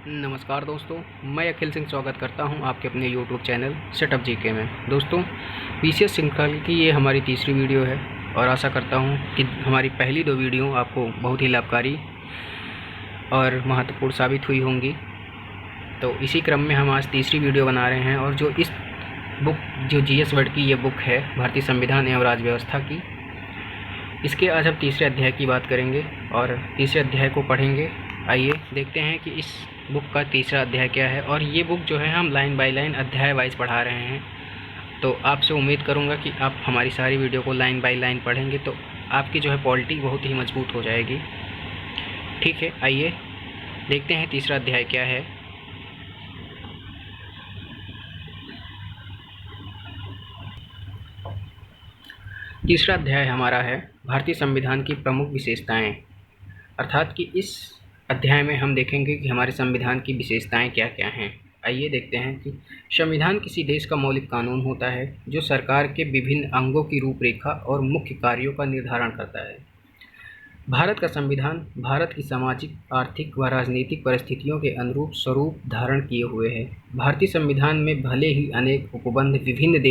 नमस्कार दोस्तों, मैं अखिल सिंह स्वागत करता हूं आपके अपने यूट्यूब चैनल सेटअप जीके में। दोस्तों, पीसीएस श्रृंखला की ये हमारी तीसरी वीडियो है और आशा करता हूं कि हमारी पहली दो वीडियो आपको बहुत ही लाभकारी और महत्वपूर्ण साबित हुई होंगी। तो इसी क्रम में हम आज तीसरी वीडियो बना रहे हैं और जो इस बुक जो जीएस वर्ड की ये बुक है भारतीय संविधान एवं राज्य व्यवस्था की, इसके आज हम तीसरे अध्याय की बात करेंगे और तीसरे अध्याय को पढ़ेंगे। आइए देखते हैं कि इस बुक का तीसरा अध्याय क्या है। और ये बुक जो है हम लाइन बाय लाइन अध्याय वाइज पढ़ा रहे हैं, तो आपसे उम्मीद करूँगा कि आप हमारी सारी वीडियो को लाइन बाय लाइन पढ़ेंगे तो आपकी जो है पॉलिटी बहुत ही मजबूत हो जाएगी। ठीक है, आइए देखते हैं तीसरा अध्याय क्या है। तीसरा अध्याय हमारा है भारतीय संविधान की प्रमुख विशेषताएं, अर्थात कि इस अध्याय में हम देखेंगे कि हमारे संविधान की विशेषताएं क्या क्या हैं। आइए देखते हैं कि संविधान किसी देश का मौलिक कानून होता है जो सरकार के विभिन्न अंगों की रूपरेखा और मुख्य कार्यों का निर्धारण करता है। भारत का संविधान भारत की सामाजिक, आर्थिक व राजनीतिक परिस्थितियों के अनुरूप स्वरूप धारण किए हुए है। भारतीय संविधान में भले ही अनेक उपबंध विभिन्न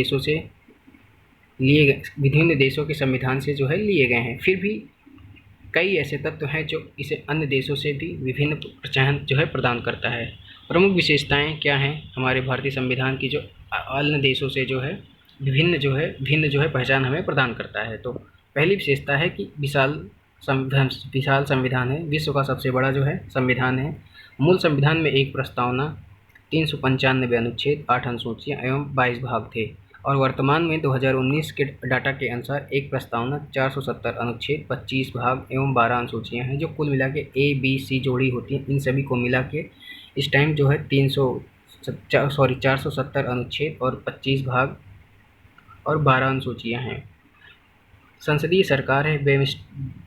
देशों के संविधान से जो है लिए गए हैं, फिर भी कई ऐसे तत्व हैं जो इसे अन्य देशों से भी विभिन्न पहचान जो है प्रदान करता है। प्रमुख विशेषताएं क्या हैं हमारे भारतीय संविधान की जो अन्य देशों से जो है भिन्न जो है पहचान हमें प्रदान करता है। तो पहली विशेषता है कि विशाल संविधान है, विश्व का सबसे बड़ा जो है संविधान है। मूल संविधान में एक प्रस्तावना, 395 अनुच्छेद, 8 अनुसूचियाँ एवं 22 भाग थे और वर्तमान में 2019 के डाटा के अनुसार एक प्रस्तावना, 470 अनुच्छेद, 25 भाग एवं 12 अनुसूचियाँ हैं, जो कुल मिला के ABC जोड़ी होती हैं। इन सभी को मिला के इस टाइम जो है 470 अनुच्छेद और 25 भाग और 12 अनुसूचियाँ हैं। संसदीय सरकार है,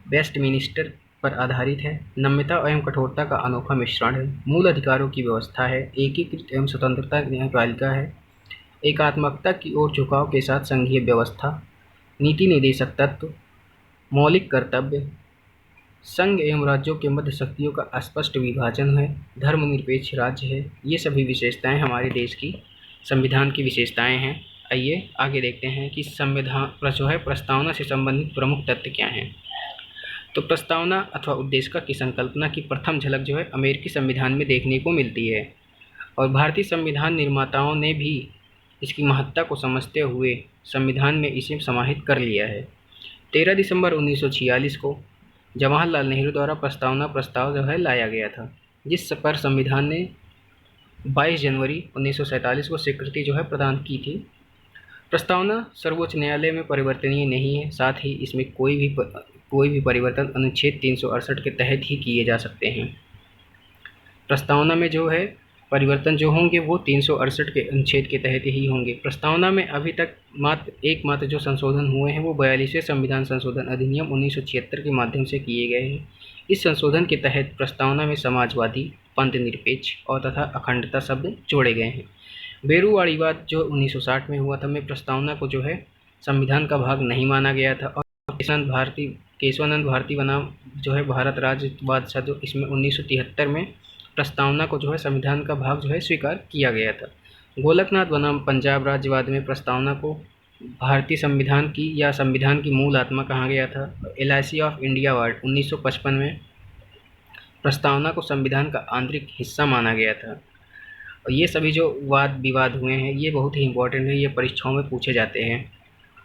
वेस्टमिनिस्टर पर आधारित है। नम्यता एवं कठोरता का अनोखा मिश्रण है। मूल अधिकारों की व्यवस्था है। एकीकृत एवं स्वतंत्रता न्यायपालिका है। एकात्मकता की ओर झुकाव के साथ संघीय व्यवस्था, नीति निदेशक तत्व, मौलिक कर्तव्य, संघ एवं राज्यों के मध्य शक्तियों का स्पष्ट विभाजन है, धर्मनिरपेक्ष राज्य है। ये सभी विशेषताएं हमारे देश की संविधान की विशेषताएं हैं। आइए आगे देखते हैं कि संविधान जो है प्रस्तावना से संबंधित प्रमुख तथ्य क्या हैं। तो प्रस्तावना अथवा उद्देशिका की संकल्पना की प्रथम झलक जो है अमेरिकी संविधान में देखने को मिलती है और भारतीय संविधान निर्माताओं ने भी इसकी महत्ता को समझते हुए संविधान में इसे समाहित कर लिया है। 13 दिसंबर 1946 को जवाहरलाल नेहरू द्वारा प्रस्ताव जो है लाया गया था, जिस पर संविधान ने 22 जनवरी 1947 को स्वीकृति जो है प्रदान की थी। प्रस्तावना सर्वोच्च न्यायालय में परिवर्तनीय नहीं है, साथ ही इसमें कोई भी परिवर्तन अनुच्छेद 368 के तहत ही किए जा सकते हैं। प्रस्तावना में जो है परिवर्तन जो होंगे वो 368 के अनुच्छेद के तहत ही होंगे। प्रस्तावना में अभी तक एकमात्र जो संशोधन हुए हैं वो 42वें संविधान संशोधन अधिनियम 1976 के माध्यम से किए गए हैं। इस संशोधन के तहत प्रस्तावना में समाजवादी, पंथ निरपेक्ष और तथा अखंडता शब्द जोड़े गए हैं। बेरूवाड़ीवाद जो 1960 में हुआ था, में प्रस्तावना को जो है संविधान का भाग नहीं माना गया था और केशवानंद भारती बनाम जो है भारत राज्यवाद था, जो इसमें 1973 में प्रस्तावना को जो है संविधान का भाग जो है स्वीकार किया गया था। गोलकनाथ बनाम पंजाब राज्यवाद में प्रस्तावना को भारतीय संविधान की या संविधान की मूल आत्मा कहा गया था। LIC ऑफ इंडिया वार्ड 1955 में प्रस्तावना को संविधान का आंतरिक हिस्सा माना गया था। और ये सभी जो वाद विवाद हुए हैं ये बहुत ही इम्पोर्टेंट है, ये परीक्षाओं में पूछे जाते हैं।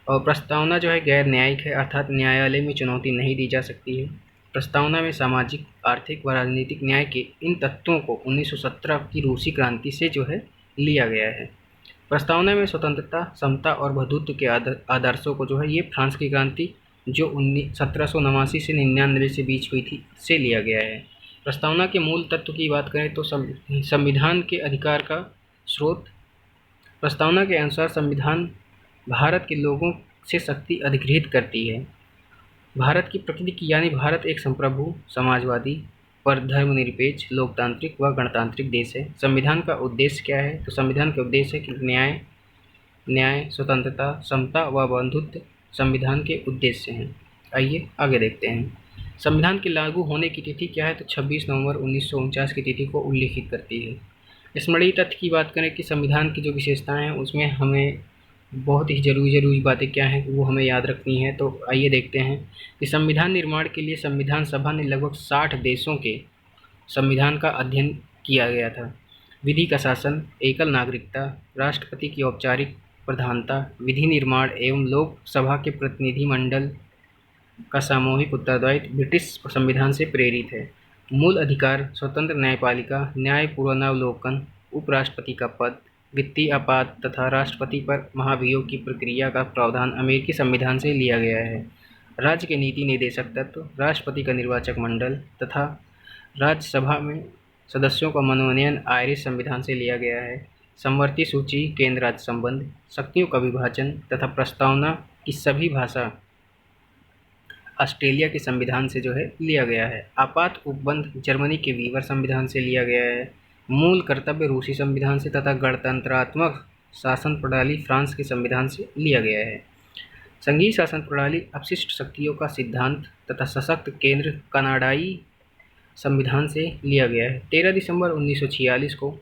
और प्रस्तावना जो है गैर न्यायिक है, अर्थात न्यायालय में चुनौती नहीं दी जा सकती है। प्रस्तावना में सामाजिक, आर्थिक व राजनीतिक न्याय के इन तत्वों को 1917 की रूसी क्रांति से जो है लिया गया है। प्रस्तावना में स्वतंत्रता, समता और बंधुत्व के आदर्शों को जो है ये फ्रांस की क्रांति जो 1789 से 99 से बीच हुई थी से लिया गया है। प्रस्तावना के मूल तत्व की बात करें तो संविधान के अधिकार का स्रोत। प्रस्तावना के अनुसार संविधान भारत के लोगों से शक्ति अधिग्रहित करती है। भारत की प्रकृति की यानी भारत एक संप्रभु, समाजवादी, पर धर्मनिरपेक्ष, लोकतांत्रिक व गणतांत्रिक देश है। संविधान का उद्देश्य क्या है? तो संविधान का उद्देश्य है कि न्याय, स्वतंत्रता, समता व बंधुत्व संविधान के उद्देश्य हैं। आइए आगे देखते हैं। संविधान के लागू होने की तिथि क्या है, तो 26 नवंबर 1949 की तिथि को उल्लिखित करती है। स्मरणीय तथ्य की बात करें कि संविधान की जो विशेषताएं हैं उसमें हमें बहुत ही ज़रूरी बातें क्या हैं वो हमें याद रखनी है। तो आइए देखते हैं कि संविधान निर्माण के लिए संविधान सभा ने लगभग 60 देशों के संविधान का अध्ययन किया गया था। विधि का शासन, एकल नागरिकता, राष्ट्रपति की औपचारिक प्रधानता, विधि निर्माण एवं लोकसभा के प्रतिनिधिमंडल का सामूहिक उत्तरदायित्व ब्रिटिश संविधान से प्रेरित है। मूल अधिकार, स्वतंत्र न्यायपालिका, न्यायपूर्वावलोकन, उपराष्ट्रपति का पद, वित्तीय आपात तथा राष्ट्रपति पर महाभियोग की प्रक्रिया का प्रावधान अमेरिकी संविधान से लिया गया है। राज्य के नीति निर्देशक तत्व, राष्ट्रपति का निर्वाचक मंडल तथा राज्यसभा में सदस्यों का मनोनयन आयरिश संविधान से लिया गया है। समवर्ती सूची, केंद्र राज्य संबंध, शक्तियों का विभाजन तथा प्रस्तावना की सभी भाषा ऑस्ट्रेलिया के संविधान से जो है लिया गया है। आपात उपबंध जर्मनी के वीवर संविधान से लिया गया है। मूल कर्तव्य रूसी संविधान से तथा गणतंत्रात्मक शासन प्रणाली फ्रांस के संविधान से लिया गया है। संघीय शासन प्रणाली, अपशिष्ट शक्तियों का सिद्धांत तथा सशक्त केंद्र कनाडाई संविधान से लिया गया है। 13 दिसंबर 1946 को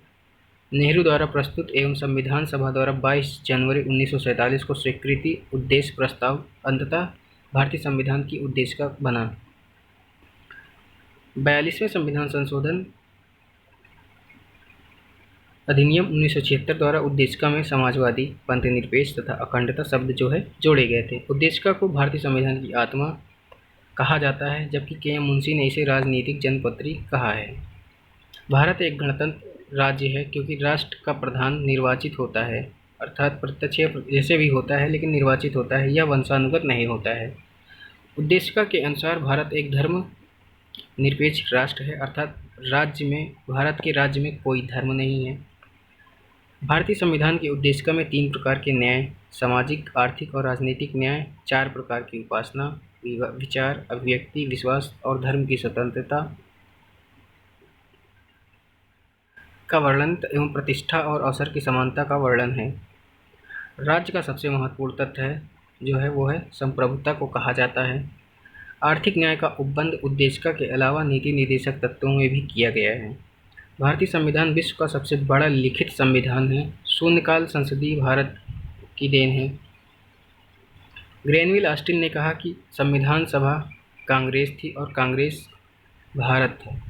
नेहरू द्वारा प्रस्तुत एवं संविधान सभा द्वारा 22 जनवरी 1947 को स्वीकृति उद्देश्य प्रस्ताव अंततः भारतीय संविधान की उद्देशिका बना। 42वें संविधान संशोधन अधिनियम 1976 द्वारा उद्देशिका में समाजवादी, पंथनिरपेक्ष तथा अखंडता शब्द जो है जोड़े गए थे। उद्देशिका को भारतीय संविधान की आत्मा कहा जाता है, जबकि के.एम. मुंशी ने इसे राजनीतिक जनपत्री कहा है। भारत एक गणतंत्र राज्य है क्योंकि राष्ट्र का प्रधान निर्वाचित होता है, अर्थात प्रत्यक्ष जैसे भी होता है लेकिन निर्वाचित होता है, यह वंशानुगत नहीं होता है। उद्देशिका के अनुसार भारत एक धर्म निरपेक्ष राष्ट्र है, अर्थात भारत के राज्य में कोई धर्म नहीं है। भारतीय संविधान की उद्देशिका में 3 प्रकार के न्याय, सामाजिक, आर्थिक और राजनीतिक न्याय, 4 प्रकार की उपासना, विचार, अभिव्यक्ति, विश्वास और धर्म की स्वतंत्रता का वर्णन एवं प्रतिष्ठा और अवसर की समानता का वर्णन है। राज्य का सबसे महत्वपूर्ण तत्व है जो है वो है संप्रभुता को कहा जाता है। आर्थिक न्याय का उपबंध उद्देशिका के अलावा नीति निर्देशक तत्वों में भी किया गया है। भारतीय संविधान विश्व का सबसे बड़ा लिखित संविधान है। शून्यकाल संसदीय भारत की देन है। ग्रेनविल ऑस्टिन ने कहा कि संविधान सभा कांग्रेस थी और कांग्रेस भारत था।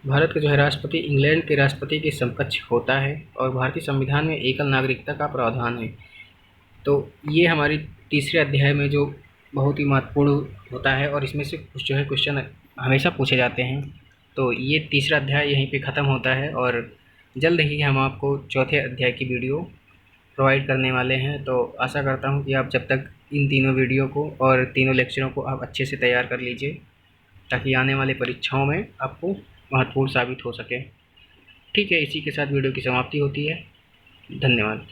भारत का जो है राष्ट्रपति इंग्लैंड के राष्ट्रपति के समकक्ष होता है और भारतीय संविधान में एकल नागरिकता का प्रावधान है। तो ये हमारी तीसरे अध्याय में जो बहुत ही महत्वपूर्ण होता है और इसमें से कुछ जो है क्वेश्चन हमेशा पूछे जाते हैं। तो ये तीसरा अध्याय यहीं पे ख़त्म होता है और जल्द ही हम आपको चौथे अध्याय की वीडियो प्रोवाइड करने वाले हैं। तो आशा करता हूँ कि आप जब तक इन तीनों वीडियो को और तीनों लेक्चरों को आप अच्छे से तैयार कर लीजिए ताकि आने वाले परीक्षाओं में आपको महत्वपूर्ण साबित हो सके। ठीक है, इसी के साथ वीडियो की समाप्ति होती है। धन्यवाद।